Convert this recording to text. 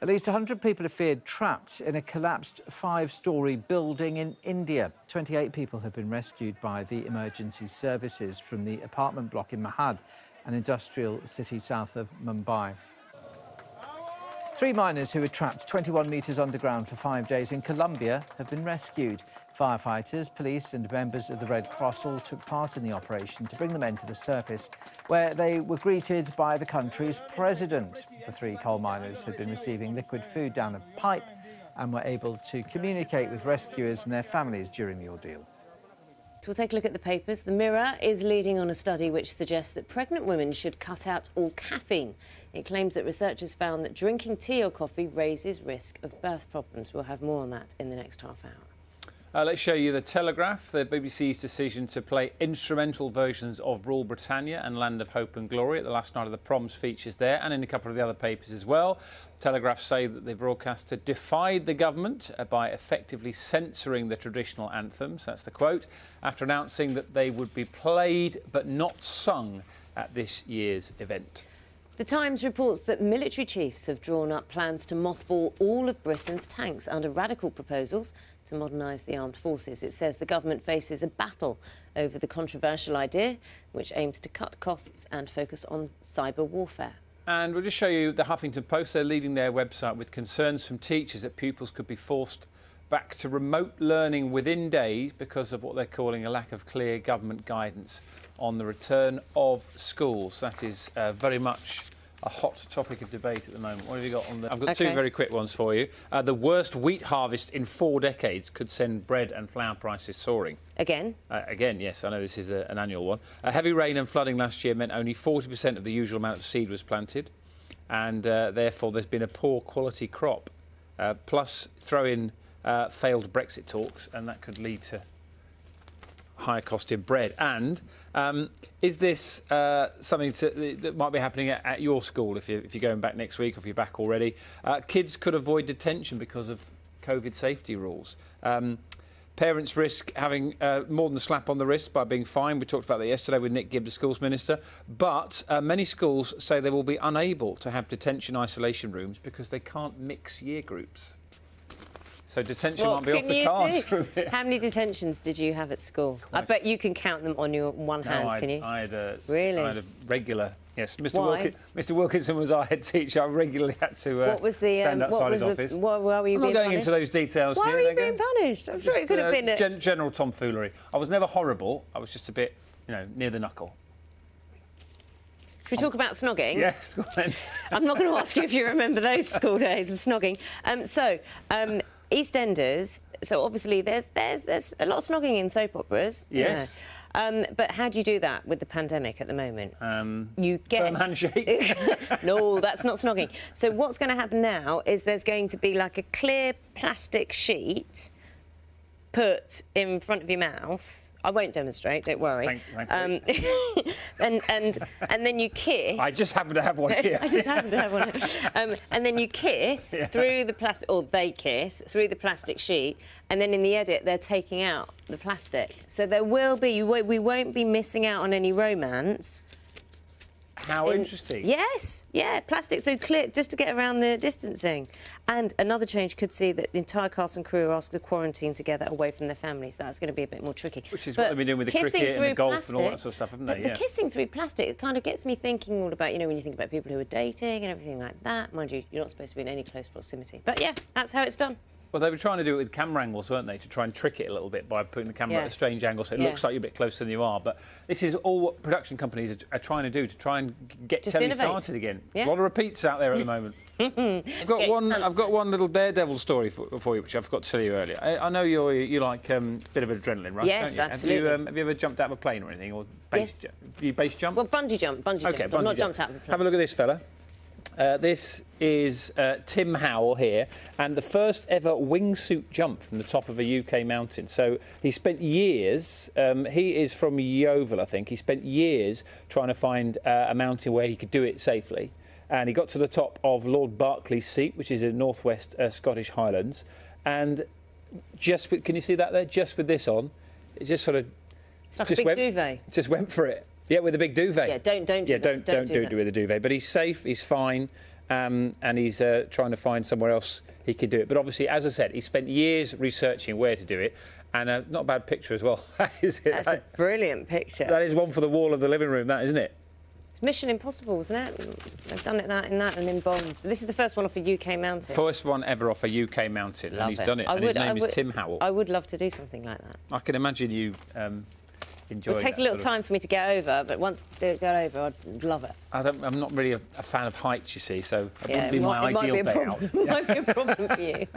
At least 100 people are feared trapped in a collapsed 5-storey building in India. 28 people have been rescued by the emergency services from the apartment block in Mahad, an industrial city south of Mumbai. 3 miners who were trapped 21 metres underground for 5 days in Colombia have been rescued. Firefighters, police and members of the Red Cross all took part in the operation to bring the men to the surface, where they were greeted by the country's president. The 3 coal miners had been receiving liquid food down a pipe and were able to communicate with rescuers and their families during the ordeal. So we'll take a look at the papers. The Mirror is leading on a study which suggests that pregnant women should cut out all caffeine. It claims that researchers found that drinking tea or coffee raises risk of birth problems. We'll have more on that in the next half hour. Let's show you the Telegraph, the BBC's decision to play instrumental versions of Rule Britannia and Land of Hope and Glory at the last night of the Proms features there, and in a couple of the other papers as well. Telegraph say that the broadcaster defied the government by effectively censoring the traditional anthems, that's the quote, after announcing that they would be played but not sung at this year's event. The Times reports that military chiefs have drawn up plans to mothball all of Britain's tanks under radical proposals to modernise the armed forces. It says the government faces a battle over the controversial idea, which aims to cut costs and focus on cyber warfare. And we'll just show you the Huffington Post. They're leading their website with concerns from teachers that pupils could be forced back to remote learning within days because of what they're calling a lack of clear government guidance on the return of schools. That is very much a hot topic of debate at the moment. What have you got on there? I've got 2 very quick ones for you. The worst wheat harvest in 4 decades could send bread and flour prices soaring. Again? Again, yes. I know this is an annual one. Heavy rain and flooding last year meant only 40% of the usual amount of seed was planted, and therefore there's been a poor quality crop. Plus, throw in failed Brexit talks, and that could lead to higher cost in bread. And is this something that might be happening at your school if you're going back next week or if you're back already? Kids could avoid detention because of COVID safety rules. Parents risk having more than a slap on the wrist by being fined. We talked about that yesterday with Nick Gibb, the schools minister. But many schools say they will be unable to have detention isolation rooms because they can't mix year groups. So detention might be off the cards for a bit. How many detentions did you have at school? I bet you can count them on your one hand, can you? I had a regular. Yes, Why? Mr. Wilkinson was our head teacher. I regularly had to what was the, stand outside his office. Why were you I'm being not going punished? into those details. Why were you being punished? I'm sure it could have been general tomfoolery. I was never horrible. I was just a bit, near the knuckle. Should we talk about snogging? Yes, go on. I'm not going to ask you if you remember those school days of snogging. EastEnders, so obviously there's a lot of snogging in soap operas. Yes. But how do you do that with the pandemic at the moment? You get firm handshake. No, that's not snogging. So what's going to happen now is there's going to be like a clear plastic sheet put in front of your mouth. I won't demonstrate, don't worry. Thank you. And then you kiss. I just happen to have one here. I just happen to have one. And then you kiss through the plastic, or they kiss through the plastic sheet, and then in the edit they're taking out the plastic. So there will be, we won't be missing out on any romance. How interesting. Yes, yeah, plastic so clear, just to get around the distancing. And another change could see that the entire cast and crew are asked to quarantine together away from their families. That's going to be a bit more tricky. Which is what they've been doing with the cricket and the golf and all that sort of stuff, haven't they? The kissing through plastic, it kind of gets me thinking all about, when you think about people who are dating and everything like that. Mind you, you're not supposed to be in any close proximity. But yeah, that's how it's done. Well, they were trying to do it with camera angles, weren't they, to try and trick it a little bit by putting the camera at a strange angle so it looks like you're a bit closer than you are. But this is all what production companies are trying to do to try and get telly started again. Yeah. A lot of repeats out there at the moment. I've got one little daredevil story for you, which I forgot to tell you earlier. I know you like a bit of adrenaline rush, yes, don't you? Absolutely. Have you ever jumped out of a plane or anything, or base jump? Well, bungee jump. Okay, I've not jumped out of a plane. Have a look at this fella. This is Tim Howell here, and the first ever wingsuit jump from the top of a UK mountain. So he spent years, he is from Yeovil, I think, he spent years trying to find a mountain where he could do it safely. And he got to the top of Lord Berkeley's Seat, which is in northwest Scottish Highlands. And just with, can you see that there? Just with this on, it just sort of... It's like a big duvet. Just went for it. Yeah, with a big duvet. Yeah, don't do it with a duvet. But he's safe, he's fine. and he's trying to find somewhere else he could do it. But obviously, as I said, he spent years researching where to do it, and not a bad picture as well. That's a brilliant picture. That is one for the wall of the living room, that, isn't it? It's Mission Impossible, wasn't it? They've done it in that and in Bonds. But this is the first one off a UK mountain. First one ever off a UK mountain, and he's done it. And his name is Tim Howell. I would love to do something like that. I can imagine you enjoying it. It'll take a little time for me to get over, but once I get over, I'd love it. I'm not really a fan of heights, you see, so it wouldn't be it my might ideal be a day problem. out. It might be a problem for you.